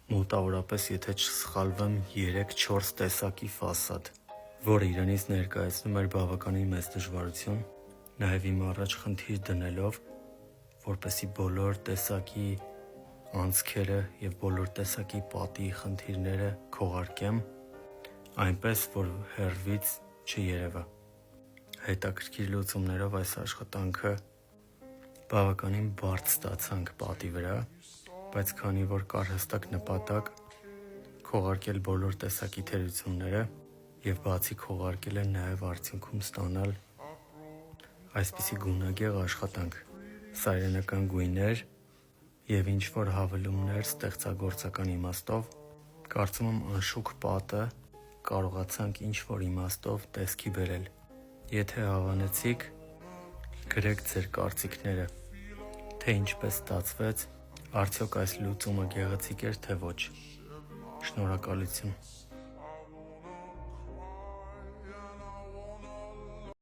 մոտավորապես, եթե չսխալվեմ, 3-4 տեսակի ֆասադ, որը իրենից ներկայացնում էր բավականին մեծ դժվարություն, նաև իմ առաջ խնդիր դնելով, որպեսզի բոլոր տեսակի անցքերը և բոլոր տեսակի պատի խնդիրները քողարկեմ, այնպես, որ հեռվից չերևա։ Հետաքրքիր լուծումներով այս աշխատանքը բավականին բարդ ստացանք պատի վրա, բայց քանի որ կար հստակ նպատակ քողարկել բոլոր տեսակի թերությունները և բացի քողարկելը նաև արդյունքում ստանալ այսպիսի գունագեղ աշխատանք, սայրենական գույներ և ինչ-որ հավելումներ ստեղծագործական իմաստով, կարծում եմ անշուք պատը կարողացանք ինչ-որ իմաստով տեսքի բերել։ Եթե հավանեցիք, գրեք ձեր կարծիքները, թե ինչպես ստացվեց, արդյոք այս լուծումը գեղեցիկ էր, թե ոչ։ Շնորհակալություն։